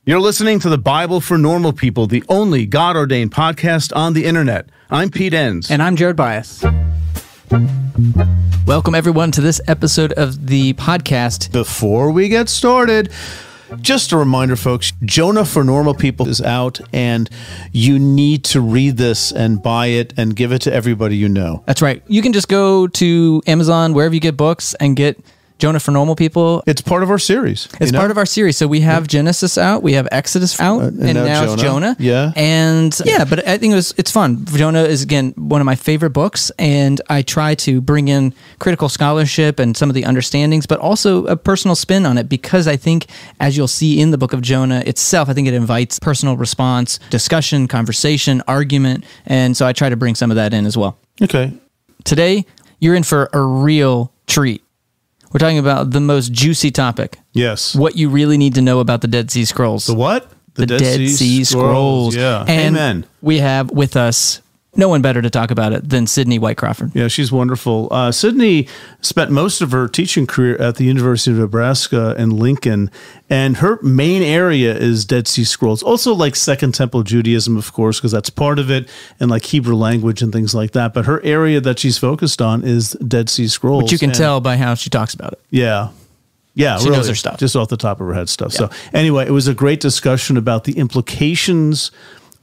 You're listening to the Bible for Normal People, the only God-ordained podcast on the internet. I'm Pete Enns. And I'm Jared Bias. Welcome, everyone, to this episode of the podcast. Before we get started, just a reminder, folks, Jonah for Normal People is out, and you need to read this and buy it and give it to everybody you know. That's right. You can just go to Amazon, wherever you get books, and get Jonah for Normal People. It's part of our series. It's part of our series. So we have Genesis out, we have Exodus out, and now it's Jonah. Yeah. And but I think it's fun. Jonah is, again, one of my favorite books, and I try to bring in critical scholarship and some of the understandings, but also a personal spin on it, because I think, as you'll see in the book of Jonah itself, I think it invites personal response, discussion, conversation, argument, and so I try to bring some of that in as well. Okay. Today, you're in for a real treat. We're talking about the most juicy topic. Yes. What you really need to know about the Dead Sea Scrolls. The what? The Dead Sea Scrolls. Yeah. And Amen. We have with us no one better to talk about it than Sidnie White Crawford. Yeah, she's wonderful. Sidnie spent most of her teaching career at the University of Nebraska in Lincoln, and her main area is Dead Sea Scrolls. Also like Second Temple Judaism, of course, because that's part of it, and like Hebrew language and things like that. But her area that she's focused on is Dead Sea Scrolls. Which you can tell by how she talks about it. Yeah. Yeah, she knows her stuff. Just off the top of her head stuff. Yeah. So anyway, it was a great discussion about the implications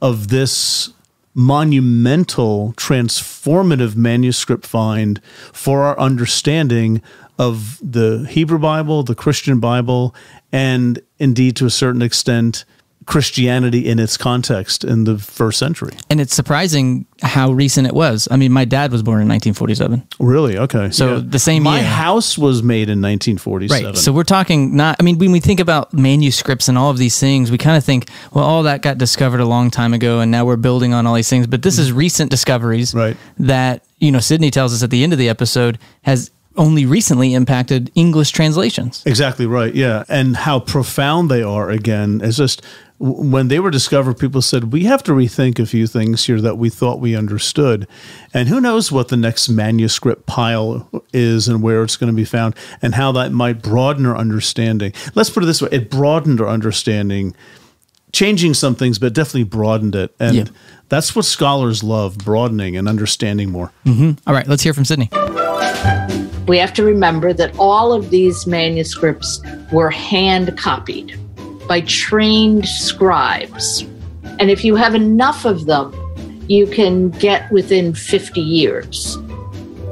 of this monumental, transformative manuscript find for our understanding of the Hebrew Bible, the Christian Bible, and indeed, to a certain extent, Christianity in its context in the first century. And it's surprising how recent it was. I mean, my dad was born in 1947. Really? Okay. So the same year. My house was made in 1947. Right. So we're talking when we think about manuscripts and all of these things, we kind of think, well, all that got discovered a long time ago, and now we're building on all these things. But this is recent discoveries that, Sidnie tells us at the end of the episode, has only recently impacted English translations. Exactly right, yeah. And how profound they are, again, is just when they were discovered, people said, we have to rethink a few things here that we thought we understood. And who knows what the next manuscript pile is and where it's going to be found and how that might broaden our understanding. Let's put it this way. It broadened our understanding, changing some things, but definitely broadened it. And that's what scholars love, broadening and understanding more. Mm-hmm. All right, let's hear from Sidnie. We have to remember that all of these manuscripts were hand copied by trained scribes. And if you have enough of them, you can get within 50 years.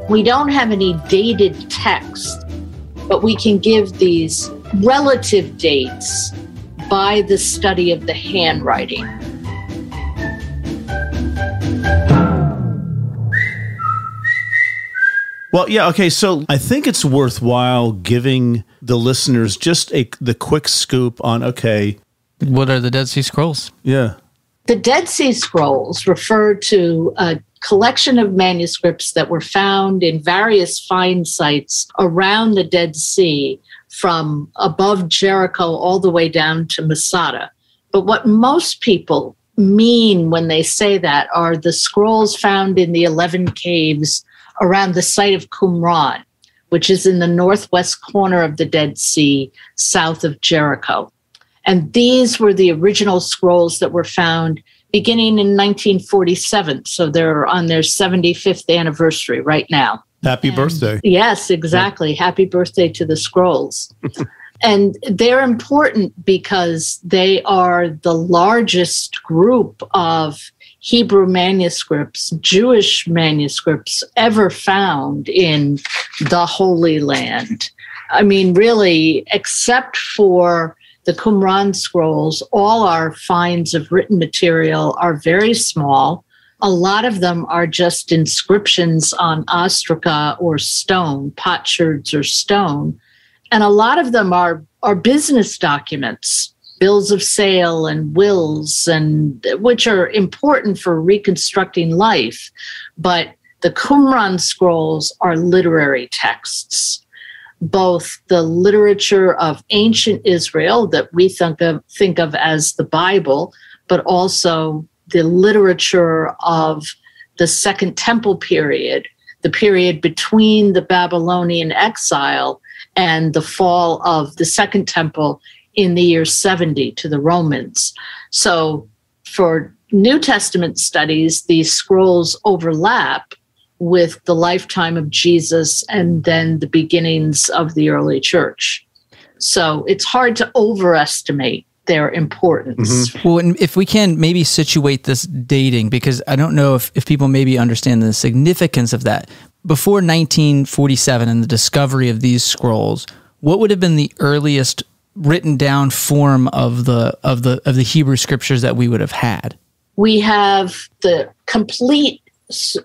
We don't have any dated text, but we can give these relative dates by the study of the handwriting. Well, yeah, okay, so I think it's worthwhile giving the listeners just the quick scoop on, what are the Dead Sea Scrolls? Yeah. The Dead Sea Scrolls refer to a collection of manuscripts that were found in various find sites around the Dead Sea, from above Jericho all the way down to Masada. But what most people mean when they say that are the scrolls found in the 11 caves around the site of Qumran, which is in the northwest corner of the Dead Sea, south of Jericho. And these were the original scrolls that were found beginning in 1947. So they're on their 75th anniversary right now. Happy birthday. Yes, exactly. Yeah. Happy birthday to the scrolls. And they're important because they are the largest group of Hebrew manuscripts, Jewish manuscripts ever found in the Holy Land. I mean, really, except for the Qumran scrolls, all our finds of written material are very small. A lot of them are just inscriptions on ostraca or stone, potsherds or stone. And a lot of them are business documents, bills of sale and wills, and which are important for reconstructing life. But the Qumran scrolls are literary texts, both the literature of ancient Israel that we think of as the Bible, but also the literature of the Second Temple period, the period between the Babylonian exile and the fall of the Second Temple in the year 70 to the Romans. So for New Testament studies, these scrolls overlap with the lifetime of Jesus and then the beginnings of the early church. So it's hard to overestimate their importance. Mm-hmm. Well, and if we can maybe situate this dating, because I don't know if people maybe understand the significance of that. Before 1947 and the discovery of these scrolls, what would have been the earliest written down form of the Hebrew scriptures that we would have had? We have the complete,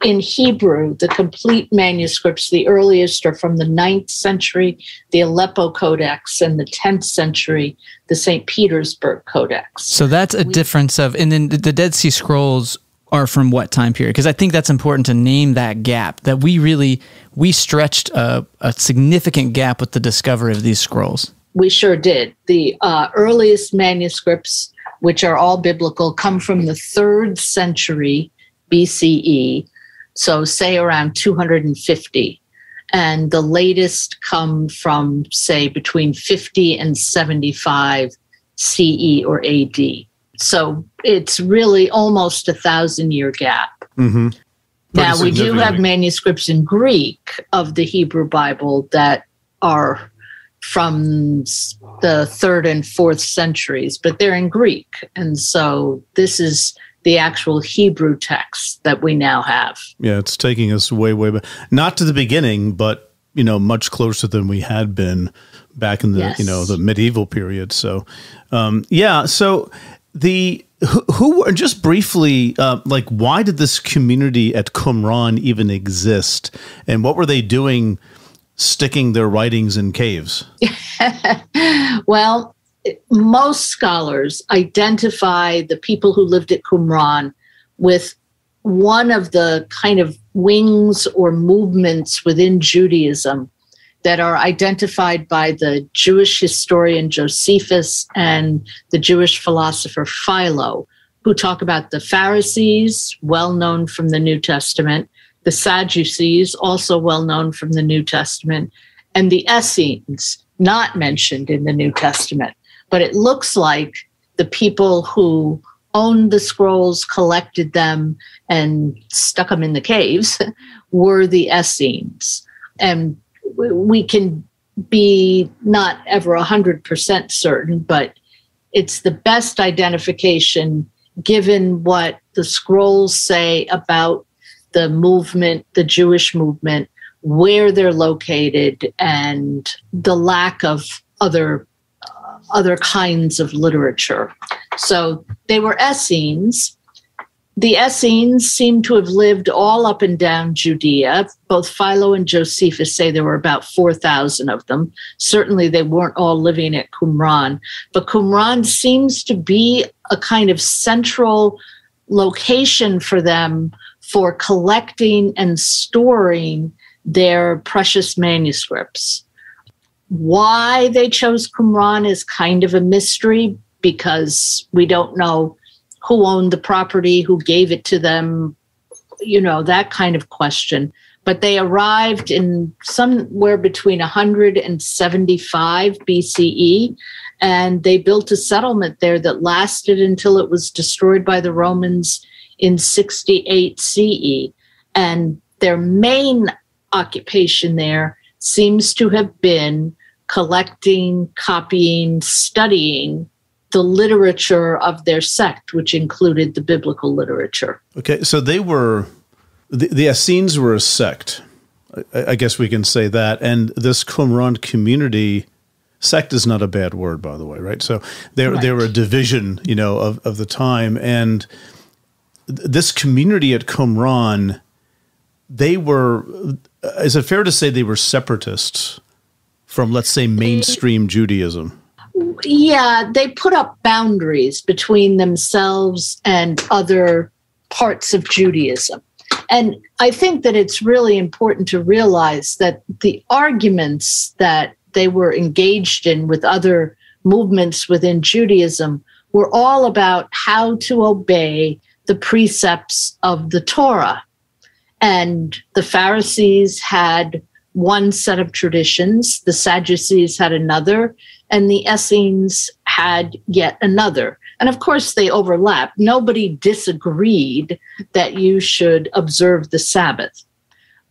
in Hebrew, the complete manuscripts. The earliest are from the 9th century, the Aleppo Codex, and the 10th century, the St. Petersburg Codex. So that's a difference of, and then the Dead Sea Scrolls are from what time period? Because I think that's important to name that gap, that we stretched a significant gap with the discovery of these scrolls. We sure did. The earliest manuscripts, which are all biblical, come from the 3rd century BCE, so say around 250. And the latest come from, say, between 50 and 75 CE or AD. So it's really almost 1,000-year gap. Mm-hmm. Now, we do have manuscripts in Greek of the Hebrew Bible that are from the 3rd and 4th centuries, but they're in Greek. And so this is the actual Hebrew text that we now have. Yeah, it's taking us way back. Not to the beginning, but, much closer than we had been back in the, the medieval period. So, so who just briefly, why did this community at Qumran even exist? And what were they doing sticking their writings in caves? Well, most scholars identify the people who lived at Qumran with one of the kind of wings or movements within Judaism that are identified by the Jewish historian Josephus and the Jewish philosopher Philo, who talk about the Pharisees, well known from the New Testament, the Sadducees, also well known from the New Testament, and the Essenes, not mentioned in the New Testament. But it looks like the people who owned the scrolls, collected them, and stuck them in the caves were the Essenes. And we can be not ever 100% certain, but it's the best identification given what the scrolls say about the movement, the Jewish movement, where they're located, and the lack of other kinds of literature. So they were Essenes. The Essenes seem to have lived all up and down Judea. Both Philo and Josephus say there were about 4,000 of them. Certainly they weren't all living at Qumran, but Qumran seems to be a kind of central location for them for collecting and storing their precious manuscripts. Why they chose Qumran is kind of a mystery, because we don't know who owned the property, who gave it to them, that kind of question. But they arrived in somewhere between 100 and 75 BCE, and they built a settlement there that lasted until it was destroyed by the Romans in 68 CE. And their main occupation there seems to have been collecting, copying, studying the literature of their sect, which included the biblical literature. Okay, so they were, the Essenes were a sect. I guess we can say that. And this Qumran community, sect is not a bad word, by the way, right? So they were a division, of the time. And this community at Qumran, they were, is it fair to say they were separatists from, let's say, mainstream Judaism? Yeah, they put up boundaries between themselves and other parts of Judaism. And I think that it's really important to realize that the arguments that they were engaged in with other movements within Judaism were all about how to obey the precepts of the Torah. And the Pharisees had one set of traditions, the Sadducees had another, and the Essenes had yet another. And of course, they overlap. Nobody disagreed that you should observe the Sabbath.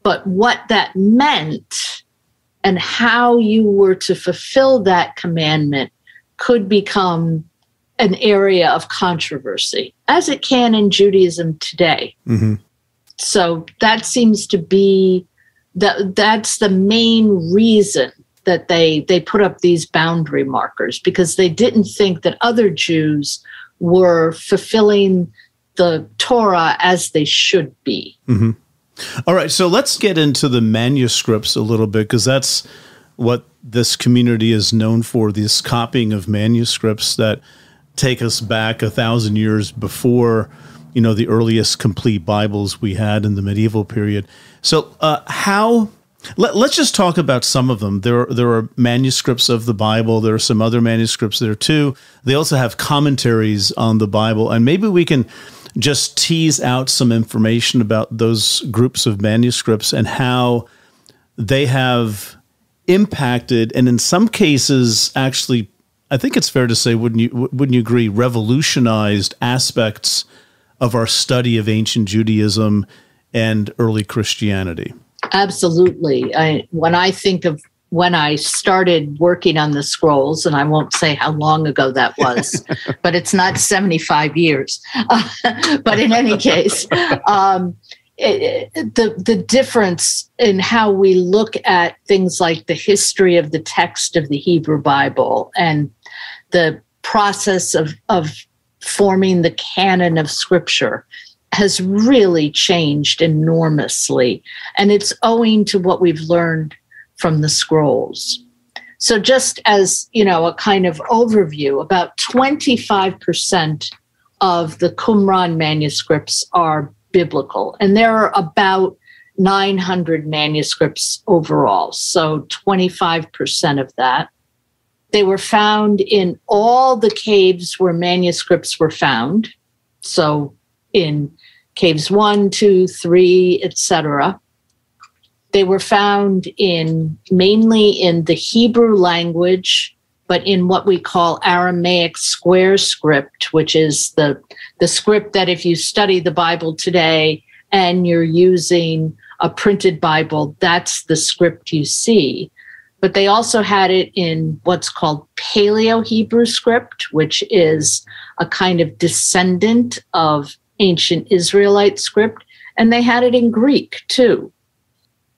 But what that meant and how you were to fulfill that commandment could become an area of controversy, as it can in Judaism today. Mm-hmm. So that seems to be, that's the main reason that they put up these boundary markers, because they didn't think that other Jews were fulfilling the Torah as they should be. Mm-hmm. All right, so let's get into the manuscripts a little bit, because that's what this community is known for, this copying of manuscripts that take us back 1,000 years before, the earliest complete Bibles we had in the medieval period. So let's just talk about some of them. There are manuscripts of the Bible. There are some other manuscripts there too. They also have commentaries on the Bible, and maybe we can just tease out some information about those groups of manuscripts and how they have impacted, and in some cases, actually, I think it's fair to say, wouldn't you agree, revolutionized aspects of our study of ancient Judaism and early Christianity? Absolutely. When I think of when I started working on the scrolls, and I won't say how long ago that was, but it's not 75 years. But in any case, the difference in how we look at things like the history of the text of the Hebrew Bible and the process of forming the canon of Scripture has really changed enormously. And it's owing to what we've learned from the scrolls. So just as, a kind of overview, about 25% of the Qumran manuscripts are biblical. And there are about 900 manuscripts overall. So 25% of that. They were found in all the caves where manuscripts were found. So in caves 1, 2, 3, etc. They were found mainly in the Hebrew language, but in what we call Aramaic square script, which is the script that if you study the Bible today and you're using a printed Bible, that's the script you see. But they also had it in what's called Paleo-Hebrew script, which is a kind of descendant of ancient Israelite script. And they had it in Greek, too.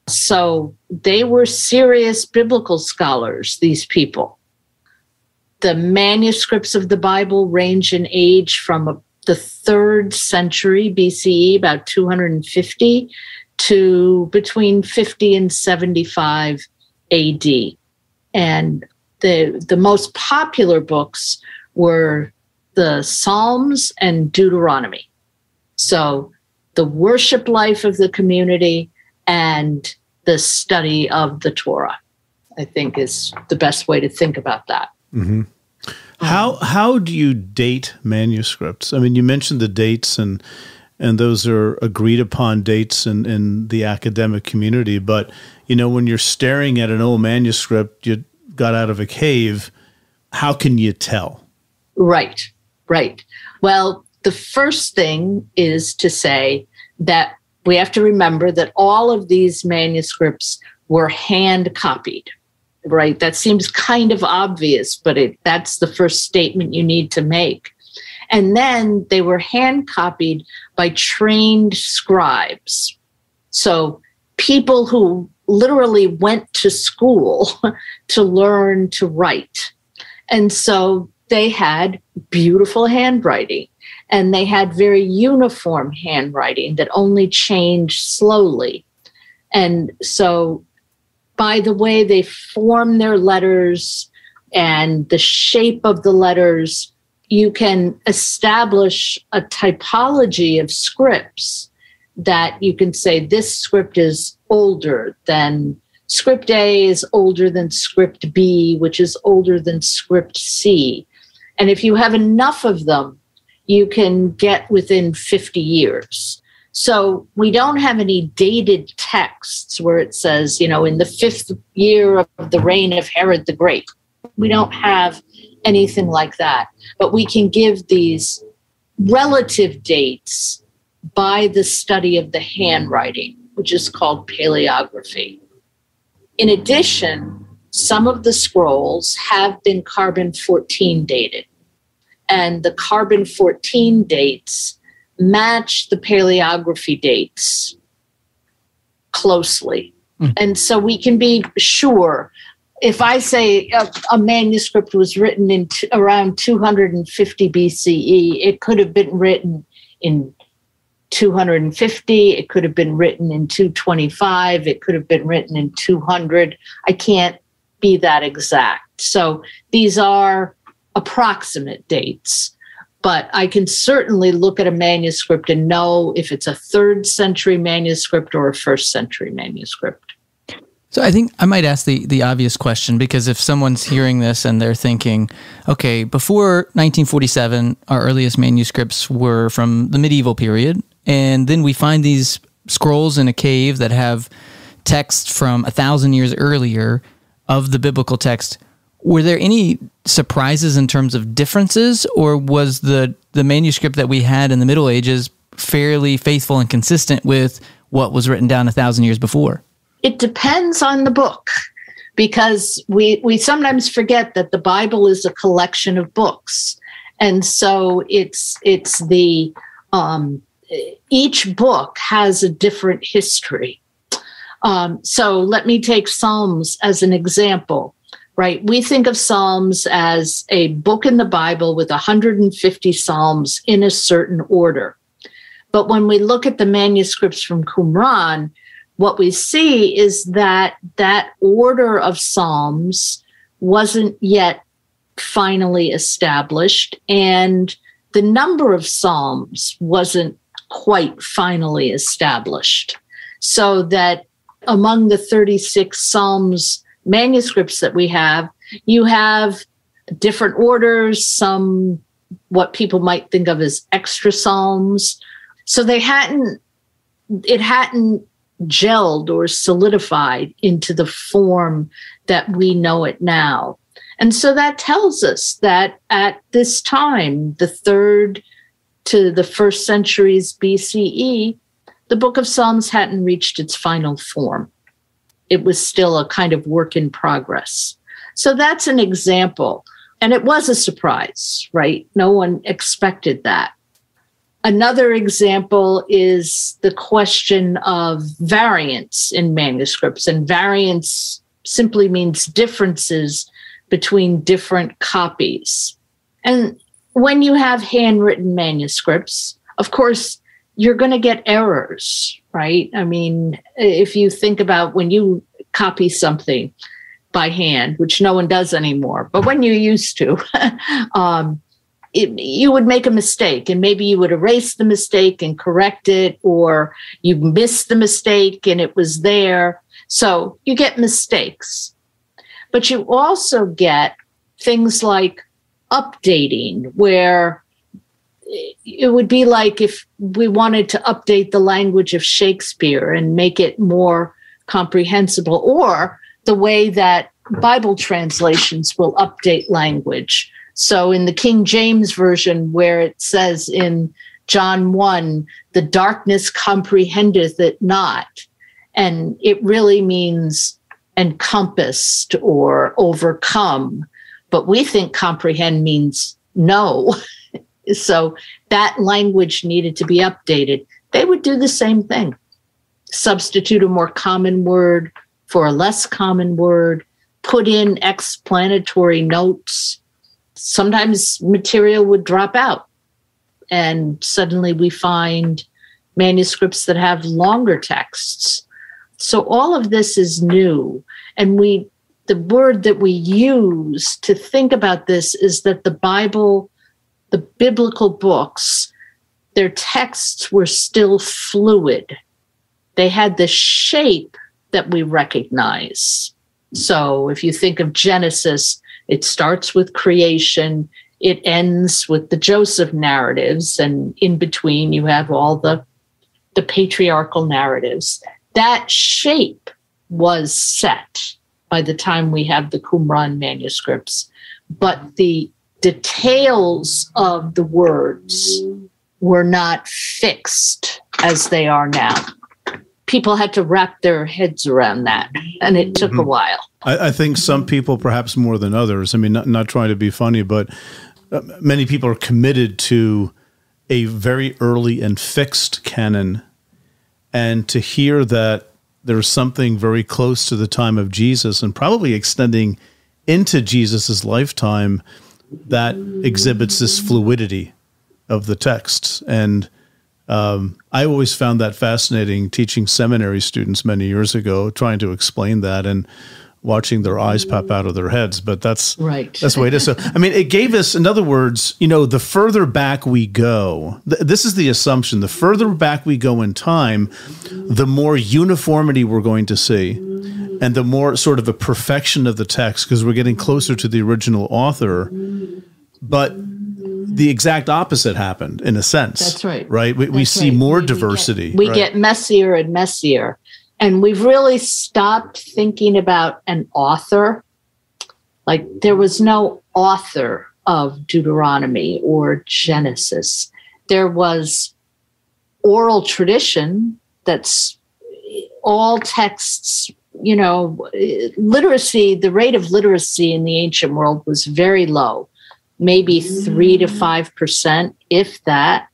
So they were serious biblical scholars, these people. The manuscripts of the Bible range in age from the 3rd century BCE, about 250, to between 50 and 75 AD. And the most popular books were the Psalms and Deuteronomy. So the worship life of the community and the study of the Torah, I think, is the best way to think about that. Mm-hmm. How do you date manuscripts? I mean, you mentioned the dates, and those are agreed upon dates in the academic community. But, when you're staring at an old manuscript you got out of a cave, how can you tell? Right. Well, the first thing is to say that we have to remember that all of these manuscripts were hand copied, right? That seems kind of obvious, but that's the first statement you need to make. And then they were hand copied by trained scribes. So people who literally went to school to learn to write. And so they had beautiful handwriting, and they had very uniform handwriting that only changed slowly. And so by the way they form their letters and the shape of the letters, you can establish a typology of scripts that you can say this script is older than script A, is older than script B, which is older than script C. And if you have enough of them, you can get within 50 years. So we don't have any dated texts where it says, in the 5th year of the reign of Herod the Great. We don't have anything like that. But we can give these relative dates by the study of the handwriting, which is called paleography. In addition, some of the scrolls have been carbon-14 dated, and the carbon-14 dates match the paleography dates closely. And so we can be sure, if I say a manuscript was written in around 250 BCE, it could have been written in 250, it could have been written in 225, it could have been written in 200. I can't be that exact. So these are approximate dates. But I can certainly look at a manuscript and know if it's a 3rd century manuscript or a 1st century manuscript. So I think I might ask the obvious question, because if someone's hearing this and they're thinking, okay, before 1947, our earliest manuscripts were from the medieval period, and then we find these scrolls in a cave that have text from 1,000 years earlier of the biblical text. Were there any surprises in terms of differences, or was the manuscript that we had in the Middle Ages fairly faithful and consistent with what was written down 1,000 years before? It depends on the book, because we sometimes forget that the Bible is a collection of books. And so it's the each book has a different history. So let me take Psalms as an example. Right. We think of Psalms as a book in the Bible with 150 Psalms in a certain order. But when we look at the manuscripts from Qumran, what we see is that that order of Psalms wasn't yet finally established, and the number of Psalms wasn't quite finally established. So that among the 36 Psalms manuscripts that we have, you have different orders, some what people might think of as extra psalms. So it hadn't gelled or solidified into the form that we know it now. And so that tells us that at this time, the 3rd to the 1st centuries BCE, the Book of Psalms hadn't reached its final form. It was still a kind of work in progress. So that's an example. And it was a surprise, right? No one expected that. Another example is the question of variance in manuscripts. And variance simply means differences between different copies. And when you have handwritten manuscripts, of course, you're going to get errors, right? I mean, if you think about when you copy something by hand, which no one does anymore, but when you used to, you would make a mistake, and maybe you would erase the mistake and correct it, or you missed the mistake and it was there. So you get mistakes. But you also get things like updating, where it would be like if we wanted to update the language of Shakespeare and make it more comprehensible, or the way that Bible translations will update language. So in the King James Version, where it says in John 1, the darkness comprehendeth it not, and it really means encompassed or overcome, but we think comprehend means know. So that language needed to be updated. They would do the same thing. Substitute a more common word for a less common word, put in explanatory notes. Sometimes material would drop out, and suddenly we find manuscripts that have longer texts. So all of this is new. And the word that we use to think about this is that the Bible, the biblical books, their texts were still fluid. They had the shape that we recognize. So if you think of Genesis, it starts with creation, it ends with the Joseph narratives, and in between you have all the patriarchal narratives. That shape was set. by the time we have the Qumran manuscripts, but the details of the words were not fixed as they are now. People had to wrap their heads around that, and it took a while. I think some people, perhaps more than others, I mean, not trying to be funny, but many people are committed to a very early and fixed canon, and to hear that there's something very close to the time of Jesus and probably extending into Jesus's lifetime that exhibits this fluidity of the texts. And I always found that fascinating teaching seminary students many years ago, trying to explain that and watching their eyes pop out of their heads. But that's right. That's the way it is. So, I mean, it gave us, in other words, the further back we go, this is the assumption, the further back we go in time, the more uniformity we're going to see, and the more sort of a perfection of the text, because we're getting closer to the original author. But the exact opposite happened, in a sense. That's right. Right? We see more diversity. We get messier and messier. And we've really stopped thinking about an author. Like, there was no author of Deuteronomy or Genesis. There was oral tradition that's all texts. Literacy, the rate of literacy in the ancient world was very low, maybe 3 to 5%, if that.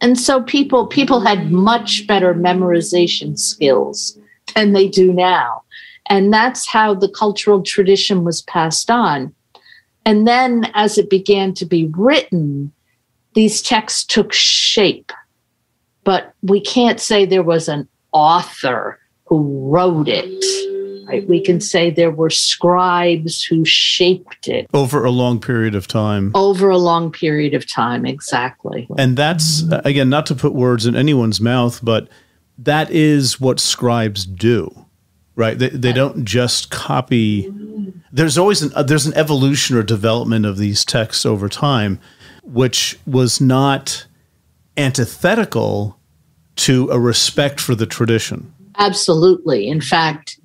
And so people had much better memorization skills than they do now. And that's how the cultural tradition was passed on. And then as it began to be written, these texts took shape. But we can't say there was an author who wrote it. Right? We can say there were scribes who shaped it. Over a long period of time. Over a long period of time, exactly. And that's, again, not to put words in anyone's mouth, but that is what scribes do, right? They don't just copy. There's always there's an evolution or development of these texts over time, which was not antithetical to a respect for the tradition. Absolutely. In fact,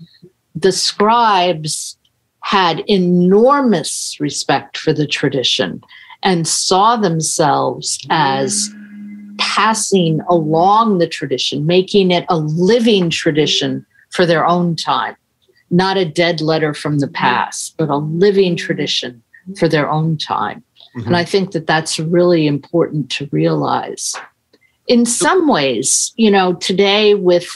the scribes had enormous respect for the tradition and saw themselves as passing along the tradition, making it a living tradition for their own time, not a dead letter from the past, but a living tradition for their own time. Mm-hmm. And I think that that's really important to realize. In some ways, today with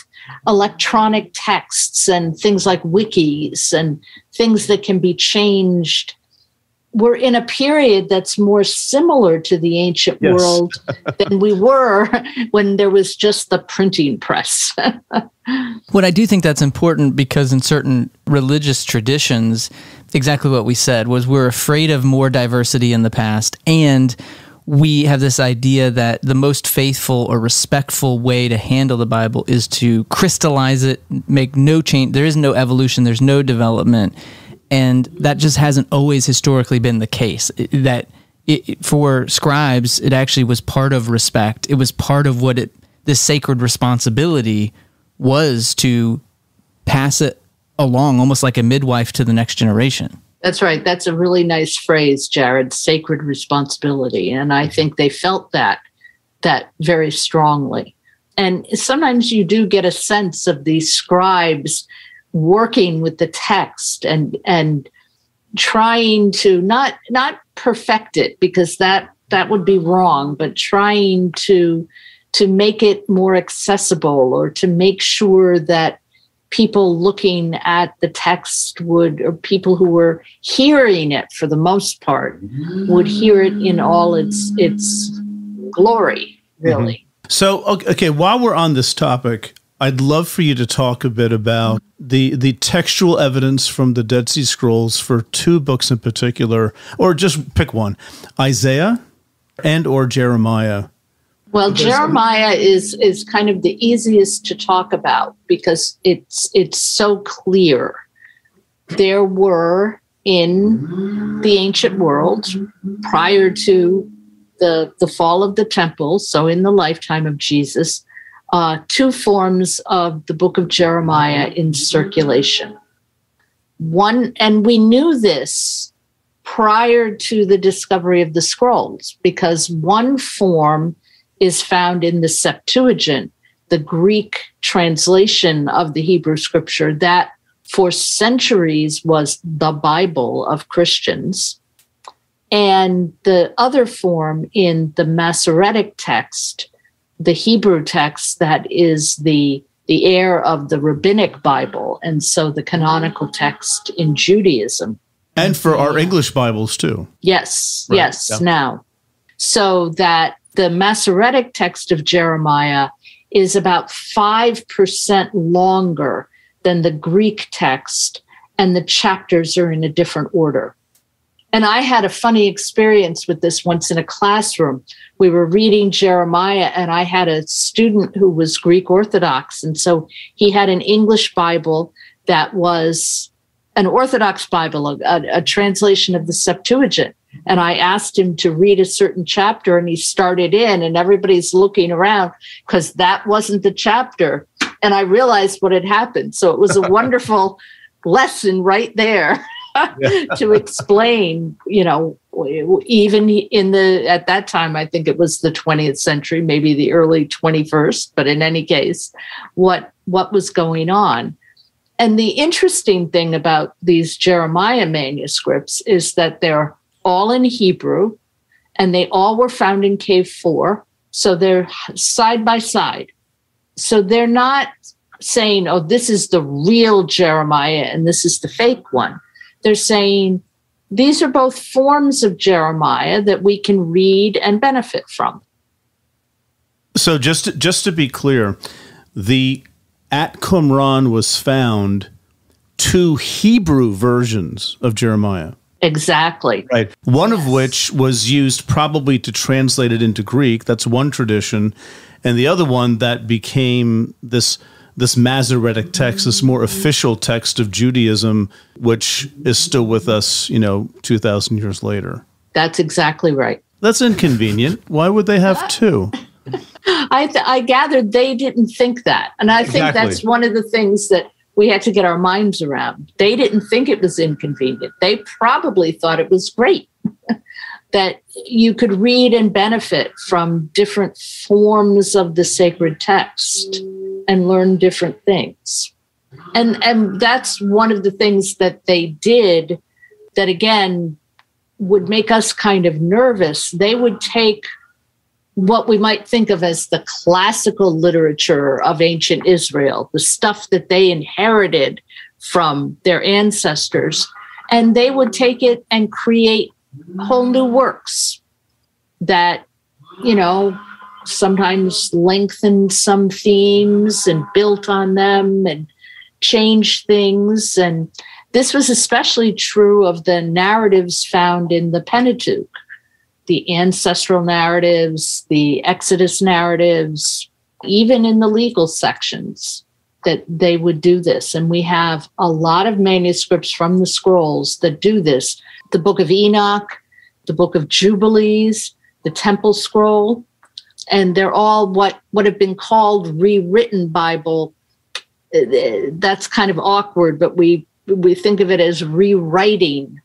electronic texts and things like wikis and things that can be changed, we're in a period that's more similar to the ancient world than we were when there was just the printing press. What I do think that's important, because in certain religious traditions, exactly what we said was we're afraid of more diversity in the past, and we have this idea that the most faithful or respectful way to handle the Bible is to crystallize it, make no change. There is no evolution. There's no development. And that just hasn't always historically been the case. For scribes, it actually was part of respect. It was part of what this sacred responsibility was, to pass it along, almost like a midwife to the next generation. That's right. That's a really nice phrase, Jared, sacred responsibility. And I think they felt that very strongly. And sometimes you do get a sense of these scribes working with the text and trying to not perfect it, because that would be wrong, but trying to make it more accessible, or to make sure that people looking at the text or people who were hearing it for the most part, would hear it in all its glory, really. Mm-hmm. So, okay, while we're on this topic, I'd love for you to talk a bit about the textual evidence from the Dead Sea Scrolls for two books in particular, or just pick one, Isaiah and or Jeremiah. Well, Jeremiah is kind of the easiest to talk about because it's so clear. There were, in the ancient world, prior to the fall of the temple, so in the lifetime of Jesus, two forms of the book of Jeremiah in circulation. And we knew this prior to the discovery of the scrolls, because one form is found in the Septuagint, the Greek translation of the Hebrew scripture that for centuries was the Bible of Christians. And the other form in the Masoretic text, the Hebrew text that is the heir of the Rabbinic Bible, and so the canonical text in Judaism. And for our English Bibles too. Yes, right. yes, yeah. now. So that the Masoretic text of Jeremiah is about 5% longer than the Greek text, and the chapters are in a different order. And I had a funny experience with this once in a classroom. We were reading Jeremiah, and I had a student who was Greek Orthodox. And so he had an English Bible that was an Orthodox Bible, a translation of the Septuagint. And I asked him to read a certain chapter, and he started in, and everybody's looking around because that wasn't the chapter. And I realized what had happened. So it was a wonderful lesson right there. To explain, even at that time, I think it was the 20th century, maybe the early 21st, but in any case, what was going on. And the interesting thing about these Jeremiah manuscripts is that they're all in Hebrew, and they all were found in Cave 4. So they're side by side. So they're not saying, oh, this is the real Jeremiah and this is the fake one. They're saying these are both forms of Jeremiah that we can read and benefit from. So just to be clear, at Qumran was found 2 Hebrew versions of Jeremiah. Exactly. Right. One of which was used probably to translate it into Greek. That's one tradition. And the other one that became this Masoretic text, this more official text of Judaism, which is still with us, 2,000 years later. That's exactly right. That's inconvenient. Why would they have 2? I gathered they didn't think that. And I think that's one of the things that we had to get our minds around. They didn't think it was inconvenient. They probably thought it was great that you could read and benefit from different forms of the sacred text and learn different things. And that's one of the things that they did that, again, would make us kind of nervous. They would take what we might think of as the classical literature of ancient Israel, the stuff that they inherited from their ancestors, and they would take it and create whole new works that, sometimes lengthened some themes and built on them and changed things. And this was especially true of the narratives found in the Pentateuch, the ancestral narratives, the Exodus narratives, even in the legal sections, that they would do this. And we have a lot of manuscripts from the scrolls that do this. The Book of Enoch, the Book of Jubilees, the Temple Scroll, and they're all what have been called rewritten Bible. That's kind of awkward, but we think of it as rewriting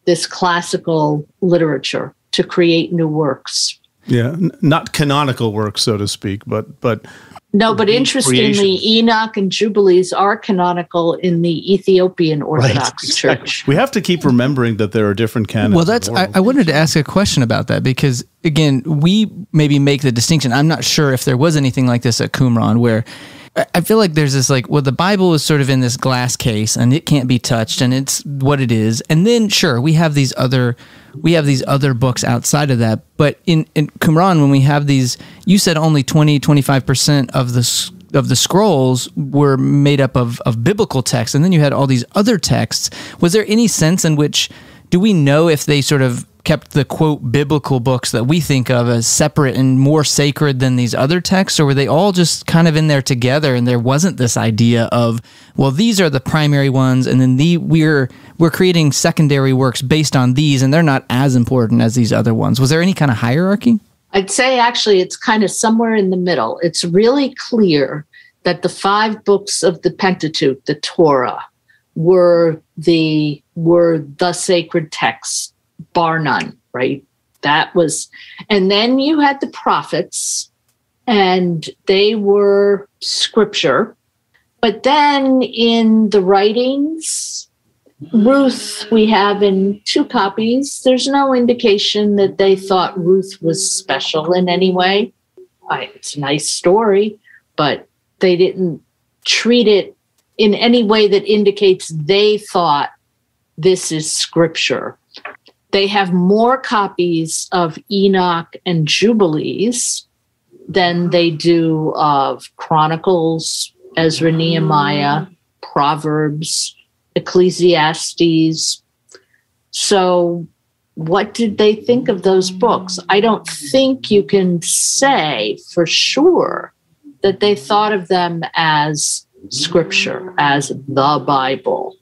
this classical literature to create new works. Yeah, not canonical works, so to speak, but no, but interestingly, creations. Enoch and Jubilees are canonical in the Ethiopian Orthodox Church. We have to keep remembering that there are different canons. Well, I wanted to ask a question about that because, again, we maybe make the distinction. I'm not sure if there was anything like this at Qumran where I feel like there's this the Bible is sort of in this glass case and it can't be touched and it's what it is. And then, sure, we have these other books outside of that. But in Qumran, when we have these, you said only 20-25% of the scrolls were made up of biblical texts, and then you had all these other texts. Was there any sense in which, do we know if they sort of kept the, quote, biblical books that we think of as separate and more sacred than these other texts, or were they all just kind of in there together and there wasn't this idea of, well, these are the primary ones, and then we're creating secondary works based on these, and they're not as important as these other ones? Was there any kind of hierarchy? I'd say actually it's kind of somewhere in the middle. It's really clear that the 5 books of the Pentateuch, the Torah, were the sacred texts, bar none, right? That was, and then you had the prophets, and they were scripture. But then in the writings, Ruth, we have in 2 copies. There's no indication that they thought Ruth was special in any way. It's a nice story, but they didn't treat it in any way that indicates they thought this is scripture. They have more copies of Enoch and Jubilees than they do of Chronicles, Ezra, Nehemiah, Proverbs, Ecclesiastes. So what did they think of those books? I don't think you can say for sure that they thought of them as scripture, as the Bible.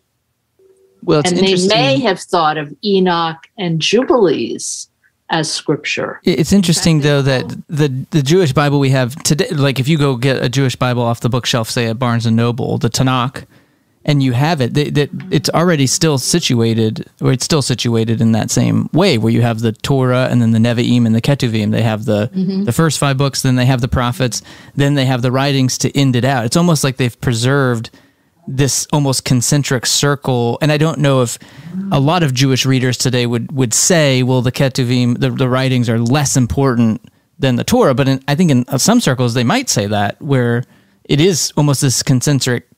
Well, it's and they may have thought of Enoch and Jubilees as scripture. It's interesting, though, that the Jewish Bible we have today, like if you go get a Jewish Bible off the bookshelf, say at Barnes & Noble, the Tanakh, and you have it, that it's already still situated, or it's still situated in that same way, where you have the Torah and then the Nevi'im and the Ketuvim. They have the first 5 books, then they have the prophets, then they have the writings to end it out. It's almost like they've preserved this almost concentric circle. And I don't know if a lot of Jewish readers today would say, well, the Ketuvim, the writings are less important than the Torah. But I think in some circles, they might say that, where it is almost this concentric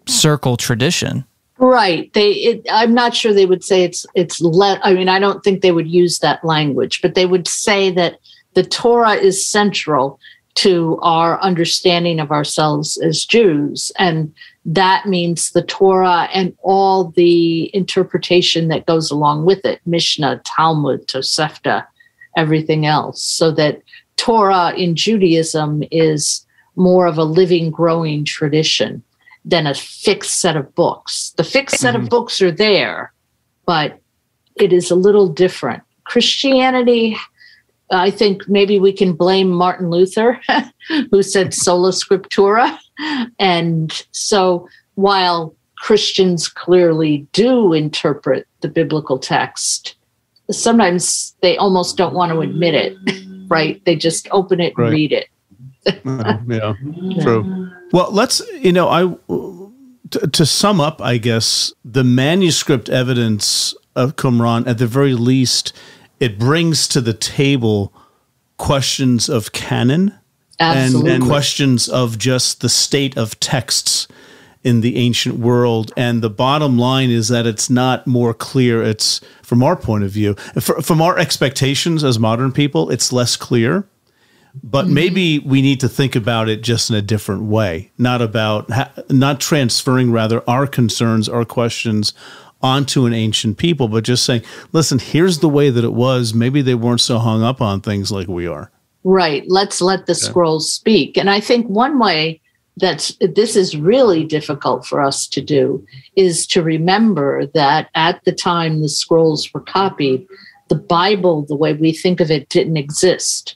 circle tradition. Right. I'm not sure they would say it's I mean, I don't think they would use that language, but they would say that the Torah is central to our understanding of ourselves as Jews. And that means the Torah and all the interpretation that goes along with it, Mishnah, Talmud, Tosefta, everything else. So that Torah in Judaism is more of a living, growing tradition than a fixed set of books. The fixed set of books are there, but it is a little different. Christianity, I think maybe we can blame Martin Luther, who said sola scriptura. And so while Christians clearly do interpret the biblical text, sometimes they almost don't want to admit it, right? They just open it and read it. Yeah, true. Well, let's, to sum up, I guess, the manuscript evidence of Qumran, at the very least, it brings to the table questions of canon and questions of just the state of texts in the ancient world. And the bottom line is that it's not more clear. It's, from our point of view, from our expectations as modern people, it's less clear. But maybe we need to think about it just in a different way, not transferring rather our concerns, our questions onto an ancient people, but just saying, listen, here's the way that it was. Maybe they weren't so hung up on things like we are. Right. Let's let the scrolls speak. And I think one way that this is really difficult for us to do is to remember that at the time the scrolls were copied, the Bible, the way we think of it, didn't exist.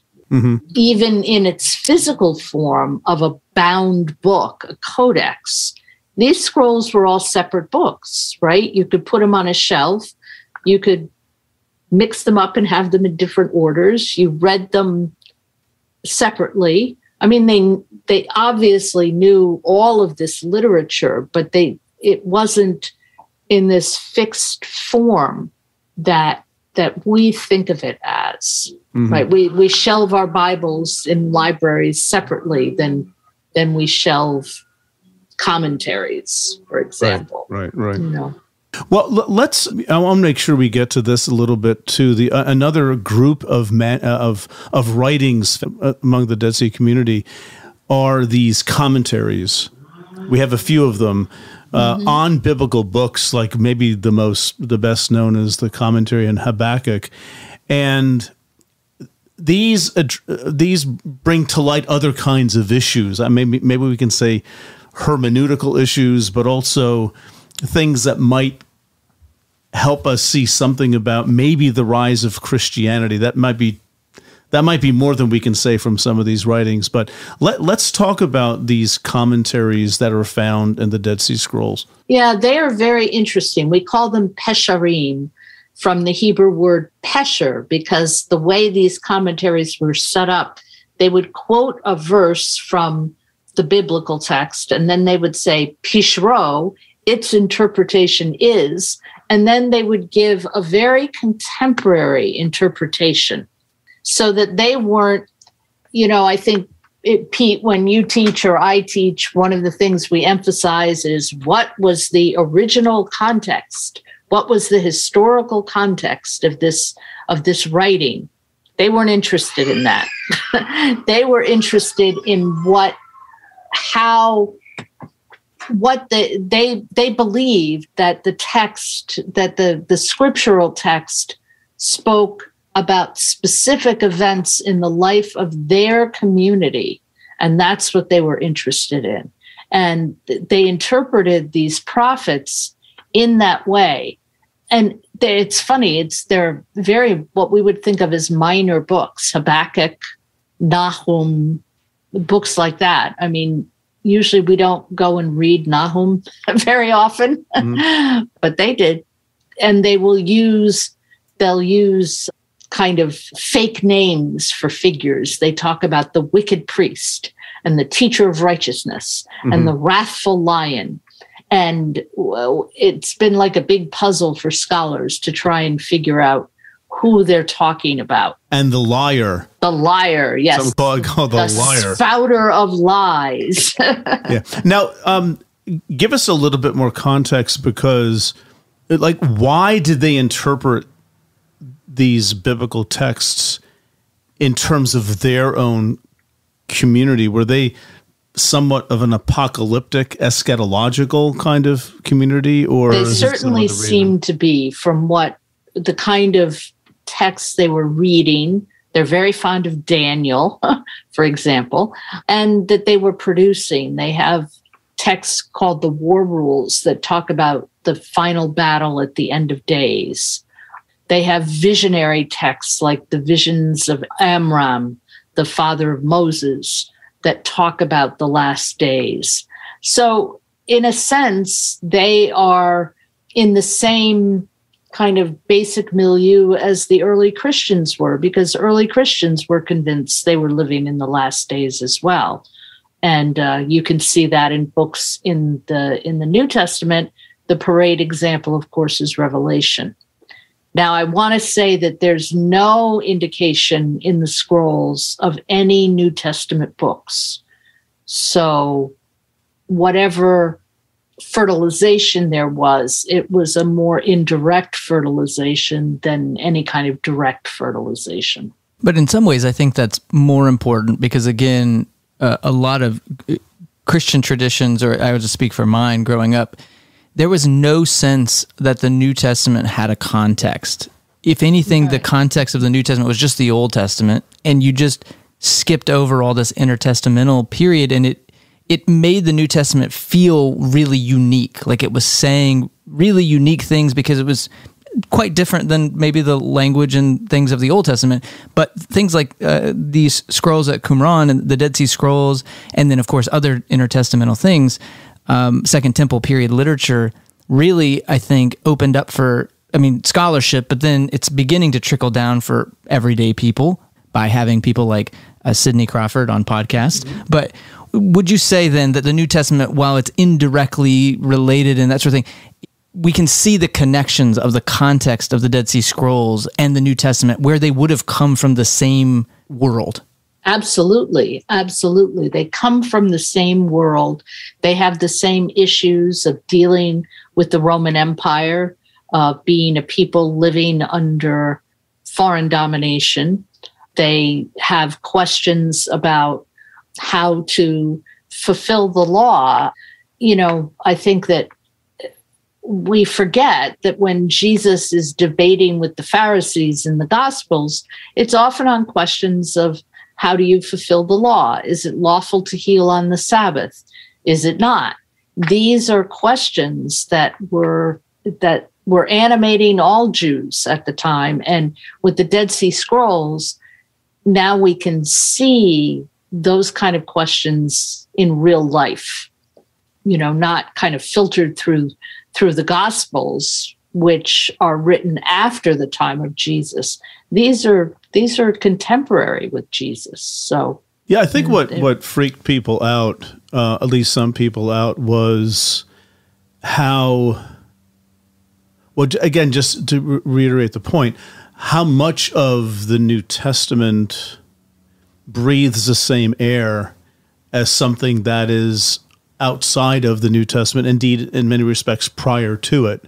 Even in its physical form of a bound book, a codex, these scrolls were all separate books, right? You could put them on a shelf. You could mix them up and have them in different orders. You read them separately. I mean, they obviously knew all of this literature, but it wasn't in this fixed form that we think of it as, right? We shelve our Bibles in libraries separately than we shelve commentaries, for example. Right. Well, I want to make sure we get to this a little bit too. Another group of writings among the Dead Sea community are these commentaries. We have a few of them on biblical books, like maybe the best known is the commentary on Habakkuk, and these bring to light other kinds of issues. Maybe we can say hermeneutical issues, but also things that might help us see something about maybe the rise of Christianity. That might that might be more than we can say from some of these writings. But let's talk about these commentaries that are found in the Dead Sea Scrolls. Yeah, they are very interesting. We call them pesharim, from the Hebrew word pesher, because the way these commentaries were set up, they would quote a verse from the biblical text, and then they would say, pishro, its interpretation is, and then they would give a very contemporary interpretation, so that they weren't, I think, Pete, when you teach or I teach, one of the things we emphasize is what was the original context? What was the historical context of this writing? They weren't interested in that. They were interested in they believed that the text, that the scriptural text spoke about specific events in the life of their community. And that's what they were interested in. And they interpreted these prophets in that way. And it's funny, they're very, what we would think of as minor books, Habakkuk, Nahum, books like that. I mean, usually we don't go and read Nahum very often, but they did. And they'll use kind of fake names for figures. They talk about the wicked priest and the teacher of righteousness and the wrathful lion. And it's been like a big puzzle for scholars to try and figure out who they're talking about. And the liar. The liar, yes. Some call the liar. Spouter of lies. Yeah. Now, give us a little bit more context, because, why did they interpret these biblical texts in terms of their own community? Were they somewhat of an apocalyptic, eschatological kind of community, or they certainly seem to be, from what the kind of texts they were reading. They're very fond of Daniel, for example, and that they were producing. They have texts called the War Rules that talk about the final battle at the end of days. They have visionary texts like the visions of Amram, the father of Moses, that talk about the last days. So in a sense, they are in the same kind of basic milieu as the early Christians were, because early Christians were convinced they were living in the last days as well. And you can see that in books in the New Testament. The parade example, of course, is Revelation. Now, I want to say that there's no indication in the scrolls of any New Testament books. So whatever fertilization there was, it was a more indirect fertilization than any kind of direct fertilization. But in some ways, I think that's more important because, again, a lot of Christian traditions, or I would just speak for mine growing up, there was no sense that the New Testament had a context. If anything, right, the context of the New Testament was just the Old Testament, and you just skipped over all this intertestamental period, and it made the New Testament feel really unique, like it was saying really unique things because it was quite different than maybe the language and things of the Old Testament. But things like these scrolls at Qumran and the Dead Sea Scrolls, and then, of course, other intertestamental things, Second Temple period literature, really, I think, opened up for, scholarship, but then it's beginning to trickle down for everyday people by having people like Sidnie Crawford on podcast. Mm-hmm. But would you say then that the New Testament, while it's indirectly related and that sort of thing, we can see the connections of the context of the Dead Sea Scrolls and the New Testament where they would have come from the same world? Absolutely. Absolutely. They come from the same world. They have the same issues of dealing with the Roman Empire, being a people living under foreign domination. They have questions about how to fulfill the law. I think that we forget that when Jesus is debating with the Pharisees in the Gospels, it's often on questions of, how do you fulfill the law? Is it lawful to heal on the Sabbath? Is it not? These are questions that were animating all Jews at the time. And with the Dead Sea Scrolls, now we can see those kind of questions in real life, not kind of filtered through the Gospels, which are written after the time of Jesus. These are contemporary with Jesus. So yeah, I think what freaked people out, at least some people out, was how, well, again, just to reiterate the point, how much of the New Testament breathes the same air as something that is outside of the New Testament, indeed, in many respects, prior to it,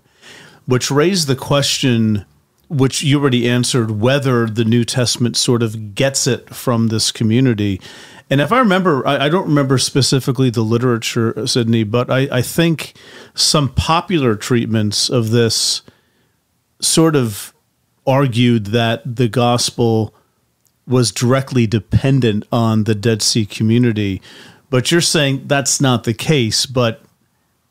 which raised the question, which you already answered, whether the New Testament sort of gets it from this community. And if I remember, I don't remember specifically the literature, Sidney, but I think some popular treatments of this sort of argued that the gospel was directly dependent on the Dead Sea community. But you're saying that's not the case, but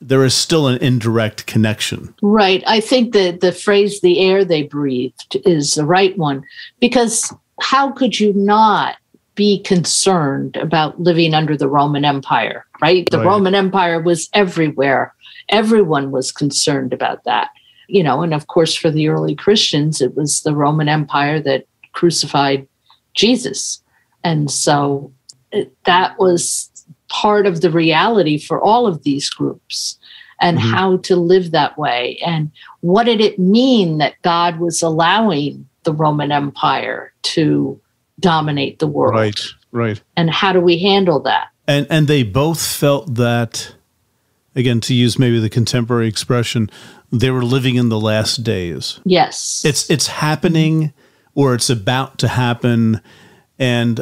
there is still an indirect connection. Right. I think that the phrase, the air they breathed, is the right one, because how could you not be concerned about living under the Roman Empire, right? The Roman Empire was everywhere. Everyone was concerned about that, and of course, for the early Christians, it was the Roman Empire that crucified Jesus. And so that was part of the reality for all of these groups, and how to live that way. And what did it mean that God was allowing the Roman Empire to dominate the world? Right. And how do we handle that? And they both felt that, again, to use maybe the contemporary expression, they were living in the last days. Yes. It's happening, or it's about to happen. And,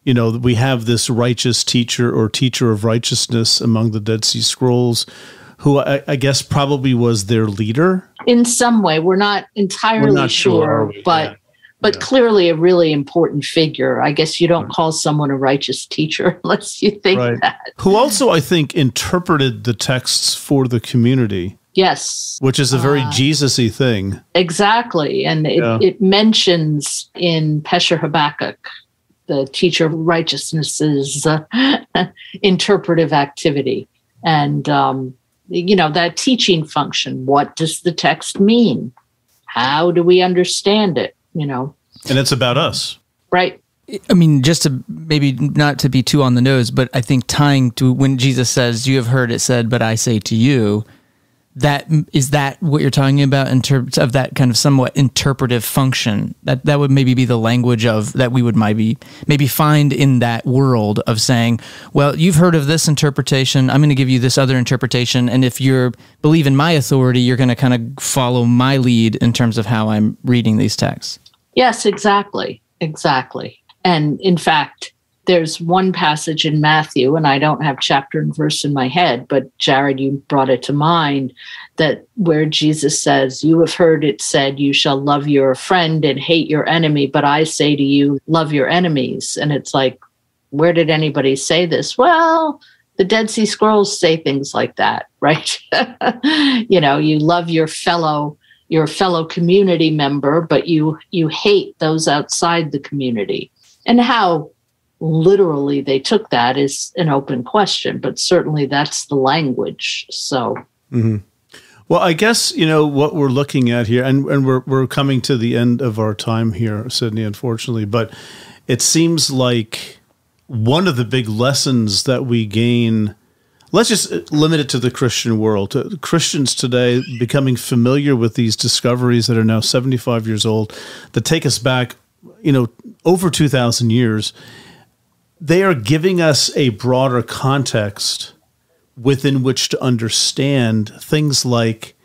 we have this righteous teacher or teacher of righteousness among the Dead Sea Scrolls, who I guess probably was their leader. In some way, we're not entirely sure, but clearly a really important figure. I guess you don't call someone a righteous teacher unless you think that. Who also, I think, interpreted the texts for the community. Yes. Which is a very Jesus-y thing. Exactly. And it mentions in Pesher Habakkuk, the teacher of righteousness's interpretive activity. And, that teaching function. What does the text mean? How do we understand it? And it's about us. Right. I mean, just to maybe not to be too on the nose, but I think tying to when Jesus says, "You have heard it said, but I say to you," that what you're talking about in terms of that kind of somewhat interpretive function? That would maybe be the language of that we would maybe find in that world of saying, well, you've heard of this interpretation, I'm going to give you this other interpretation, and if you believe in my authority, you're going to kind of follow my lead in terms of how I'm reading these texts. Yes, exactly. And in fact, there's one passage in Matthew, and I don't have chapter and verse in my head, but Jared, you brought it to mind, that where Jesus says, "You have heard it said, you shall love your friend and hate your enemy, but I say to you, love your enemies." And it's like, where did anybody say this? Well, the Dead Sea Scrolls say things like that, right? You love your fellow community member, but you hate those outside the community. And how literally they took that is an open question, but certainly that's the language. So, well, I guess what we're looking at here, and we're coming to the end of our time here, Sidney, unfortunately, but it seems like one of the big lessons that we gain. Let's just limit it to the Christian world. To Christians today becoming familiar with these discoveries that are now 75 years old, that take us back, over 2,000 years. They are giving us a broader context within which to understand things like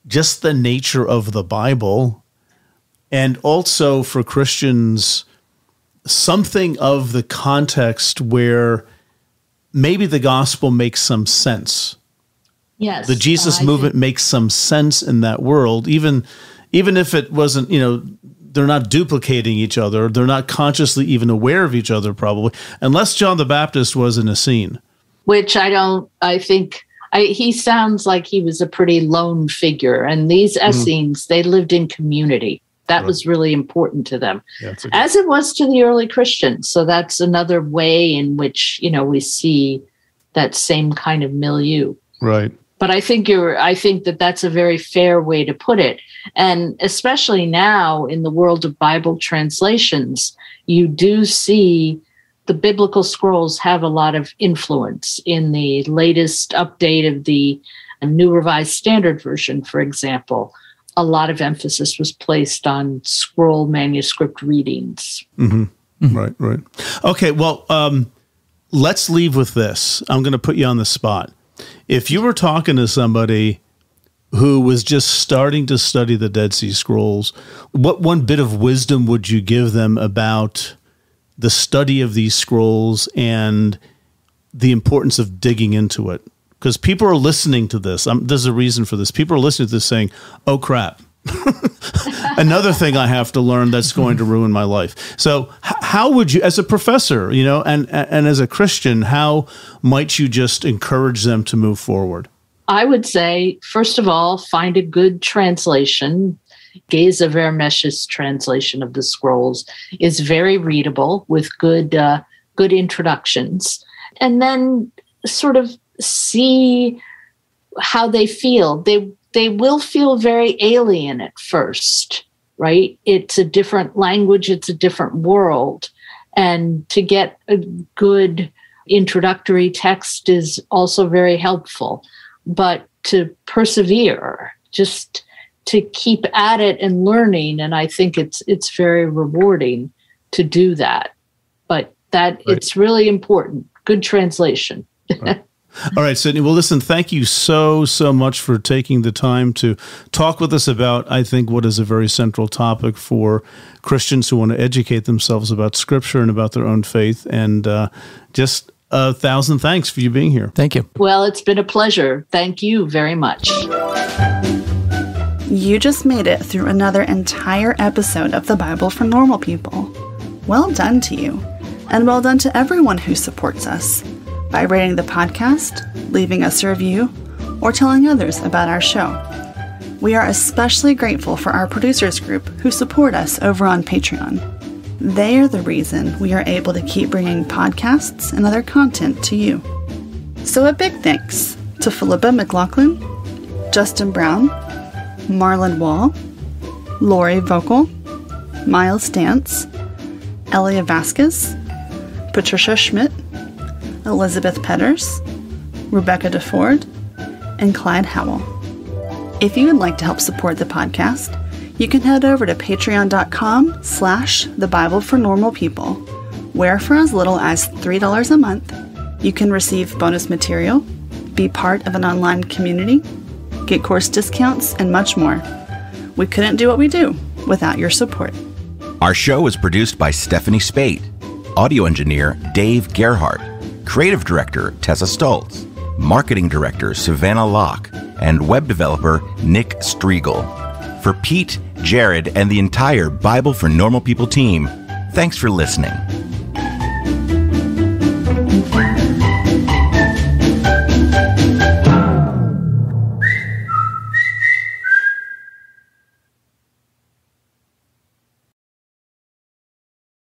just the nature of the Bible, and also for Christians, something of the context where maybe the gospel makes some sense. Yes. The Jesus movement makes some sense in that world, even if it wasn't, they're not duplicating each other. They're not consciously even aware of each other, probably, unless John the Baptist was in a scene. Which he sounds like he was a pretty lone figure. And these Essenes, they lived in community. That was really important to them, as it was to the early Christians. So that's another way in which, we see that same kind of milieu. Right. But I think that that's a very fair way to put it. And especially now in the world of Bible translations, you do see the biblical scrolls have a lot of influence. In the latest update of the New Revised Standard Version, for example, a lot of emphasis was placed on scroll manuscript readings. Mm-hmm. Mm-hmm. Right. Okay, well, let's leave with this. I'm going to put you on the spot. If you were talking to somebody who was just starting to study the Dead Sea Scrolls, what one bit of wisdom would you give them about the study of these scrolls and the importance of digging into it? Because people are listening to this. There's a reason for this. People are listening to this saying, oh, crap. Another thing I have to learn that's going to ruin my life. So how would you, as a professor, and as a Christian, how might you just encourage them to move forward? I would say, first of all, find a good translation. Geza Vermesh's translation of the scrolls is very readable with good introductions. And then sort of see how they feel. They will feel very alien at first, right? It's a different language. It's a different world. And to get a good introductory text is also very helpful. But to persevere, just to keep at it and learning. And I think it's very rewarding to do that. But it's really important. Good translation. Right. All right, Sidnie. Well, listen, thank you so much for taking the time to talk with us about, I think, what is a very central topic for Christians who want to educate themselves about Scripture and about their own faith. And just 1,000 thanks for you being here. Thank you. Well, it's been a pleasure. Thank you very much. You just made it through another entire episode of the Bible for Normal People. Well done to you. And well done to everyone who supports us by rating the podcast, leaving us a review, or telling others about our show. We are especially grateful for our producers group who support us over on Patreon. They are the reason we are able to keep bringing podcasts and other content to you. So a big thanks to Philippa McLaughlin, Justin Brown, Marlon Wall, Lori Vocal, Miles Dance, Elia Vasquez, Patricia Schmidt, Elizabeth Petters, Rebecca DeFord, and Clyde Howell. If you would like to help support the podcast, you can head over to patreon.com/The Bible for Normal People, where for as little as $3 a month, you can receive bonus material, be part of an online community, get course discounts, and much more. We couldn't do what we do without your support. Our show is produced by Stephanie Spate, audio engineer Dave Gerhardt, creative director Tessa Stoltz, marketing director Savannah Locke, and web developer Nick Striegel. For Pete, Jared, and the entire Bible for Normal People team, thanks for listening.